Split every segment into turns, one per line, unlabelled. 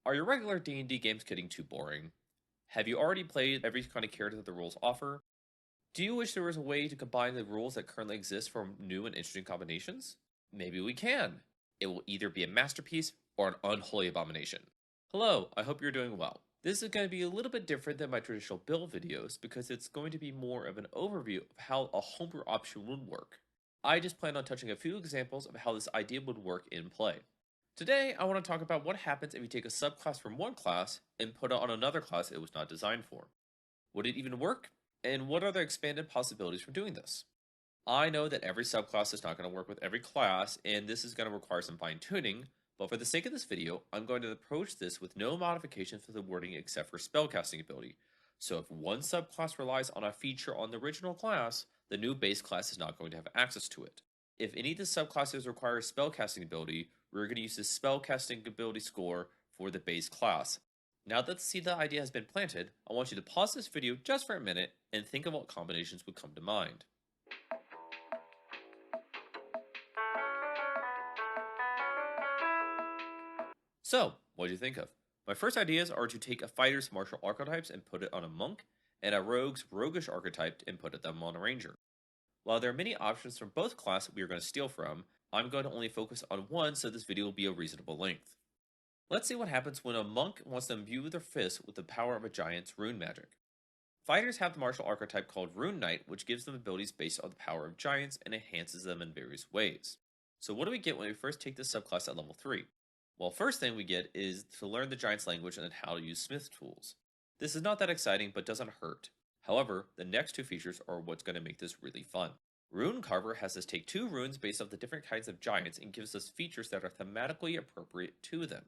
Are your regular D&D games getting too boring? Have you already played every kind of character that the rules offer? Do you wish there was a way to combine the rules that currently exist for new and interesting combinations? Maybe we can. It will either be a masterpiece or an unholy abomination. Hello, I hope you're doing well. This is going to be a little bit different than my traditional build videos because it's going to be more of an overview of how a homebrew option would work. I just plan on touching a few examples of how this idea would work in play. Today, I want to talk about what happens if you take a subclass from one class and put it on another class it was not designed for. Would it even work? And what are the expanded possibilities for doing this? I know that every subclass is not going to work with every class, and this is going to require some fine tuning, but for the sake of this video, I'm going to approach this with no modifications for the wording except for spellcasting ability. So if one subclass relies on a feature on the original class, the new base class is not going to have access to it. If any of the subclasses require spellcasting ability, we're going to use the spellcasting ability score for the base class. Now that the seed of the idea has been planted, I want you to pause this video just for a minute and think of what combinations would come to mind. So, what do you think of? My first ideas are to take a fighter's martial archetypes and put it on a monk, and a rogue's roguish archetype and put them on a ranger. While there are many options from both classes we are going to steal from, I'm going to only focus on one so this video will be a reasonable length. Let's see what happens when a monk wants to imbue their fist with the power of a giant's rune magic. Fighters have the martial archetype called Rune Knight, which gives them abilities based on the power of giants and enhances them in various ways. So what do we get when we first take this subclass at level 3? Well, first thing we get is to learn the giant's language and then how to use smith tools. This is not that exciting, but doesn't hurt. However, the next two features are what's going to make this really fun. Rune Carver has us take 2 runes based off the different kinds of giants and gives us features that are thematically appropriate to them.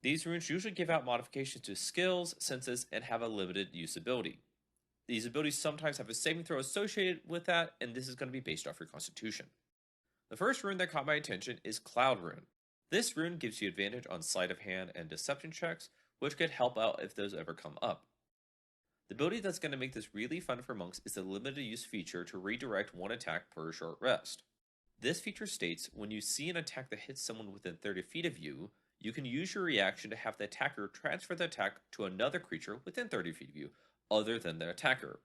These runes usually give out modifications to skills, senses, and have a limited usability. These abilities sometimes have a saving throw associated with that, and this is going to be based off your constitution. The first rune that caught my attention is Cloud Rune. This rune gives you advantage on sleight of hand and deception checks, which could help out if those ever come up. The ability that's going to make this really fun for monks is the limited use feature to redirect one attack per short rest. This feature states when you see an attack that hits someone within 30 feet of you, you can use your reaction to have the attacker transfer the attack to another creature within 30 feet of you, other than the attacker.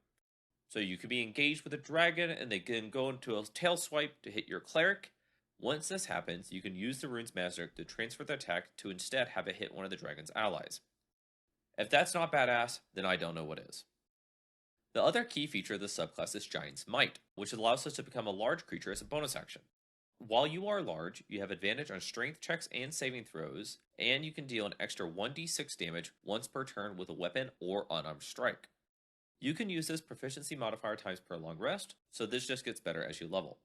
So you could be engaged with a dragon and they can go into a tail swipe to hit your cleric. Once this happens, you can use the rune's magic to transfer the attack to instead have it hit one of the dragon's allies. If that's not badass, then I don't know what is. The other key feature of the subclass is Giant's Might, which allows us to become a large creature as a bonus action. While you are large, you have advantage on strength checks and saving throws, and you can deal an extra 1d6 damage once per turn with a weapon or unarmed strike. You can use this proficiency modifier times per long rest, so this just gets better as you level.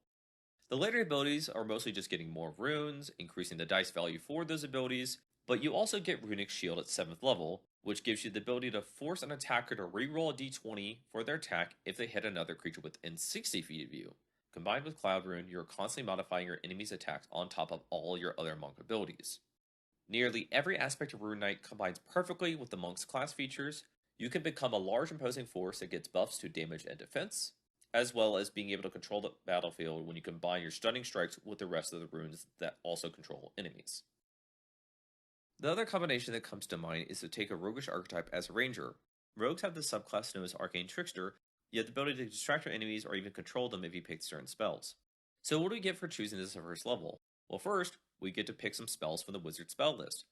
The later abilities are mostly just getting more runes, increasing the dice value for those abilities, but you also get Runic Shield at 7th level, which gives you the ability to force an attacker to reroll a d20 for their attack if they hit another creature within 60 feet of you. Combined with Cloud Rune, you're constantly modifying your enemy's attacks on top of all your other monk abilities. Nearly every aspect of Rune Knight combines perfectly with the monk's class features. You can become a large imposing force that gets buffs to damage and defense, as well as being able to control the battlefield when you combine your stunning strikes with the rest of the runes that also control enemies. The other combination that comes to mind is to take a roguish archetype as a ranger. Rogues have the subclass known as Arcane Trickster, you have the ability to distract your enemies or even control them if you pick certain spells. So what do we get for choosing this at first level? Well, first, we get to pick some spells from the wizard spell list.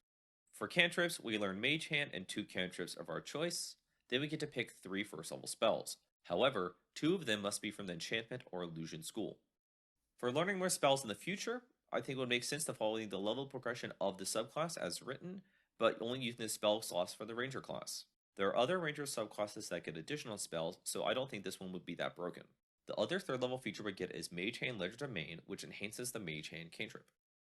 For cantrips, we learn Mage Hand and 2 cantrips of our choice. Then we get to pick 3 first level spells. However, 2 of them must be from the enchantment or illusion school. For learning more spells in the future, I think it would make sense to follow the level progression of the subclass as written, but only using the spell slots for the ranger class. There are other ranger subclasses that get additional spells, so I don't think this one would be that broken. The other 3rd level feature we get is Mage Hand Ledger Domain, which enhances the Mage Hand cantrip.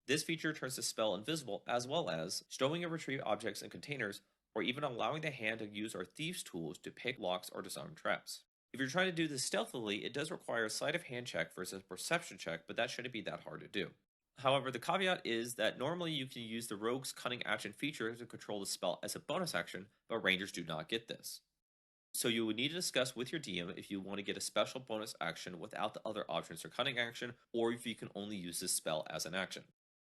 This feature turns the spell invisible, as well as stowing and retrieve objects in containers, or even allowing the hand to use our thieves' tools to pick locks or disarm traps. If you're trying to do this stealthily, it does require a sleight of hand check versus a perception check, but that shouldn't be that hard to do. However, the caveat is that normally you can use the Rogue's Cunning Action feature to control the spell as a bonus action, but Rangers do not get this. So you would need to discuss with your DM if you want to get a special bonus action without the other options for Cunning Action, or if you can only use this spell as an action.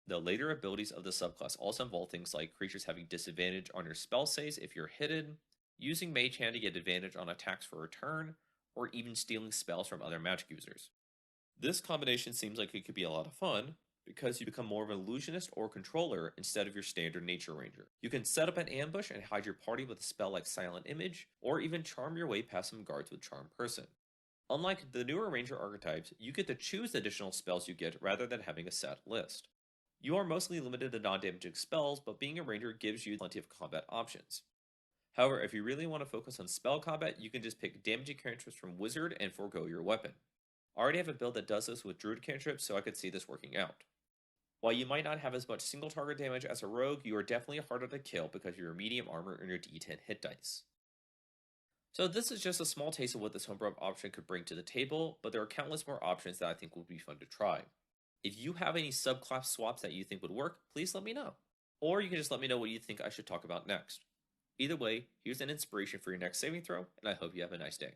The later abilities of the subclass also involve things like creatures having disadvantage on your spell saves if you're hidden, using Mage Hand to get advantage on attacks for a turn, or even stealing spells from other magic users. This combination seems like it could be a lot of fun, because you become more of an illusionist or controller instead of your standard nature ranger. You can set up an ambush and hide your party with a spell like Silent Image, or even charm your way past some guards with Charm Person. Unlike the newer ranger archetypes, you get to choose the additional spells you get rather than having a set list. You are mostly limited to non-damaging spells, but being a ranger gives you plenty of combat options. However, if you really want to focus on spell combat, you can just pick damaging cantrips from Wizard and forego your weapon. I already have a build that does this with Druid cantrips, so I could see this working out. While you might not have as much single target damage as a rogue, you are definitely harder to kill because of your medium armor and your D10 hit dice. So this is just a small taste of what this homebrew option could bring to the table, but there are countless more options that I think would be fun to try. If you have any subclass swaps that you think would work, please let me know. Or you can just let me know what you think I should talk about next. Either way, here's an inspiration for your next saving throw, and I hope you have a nice day.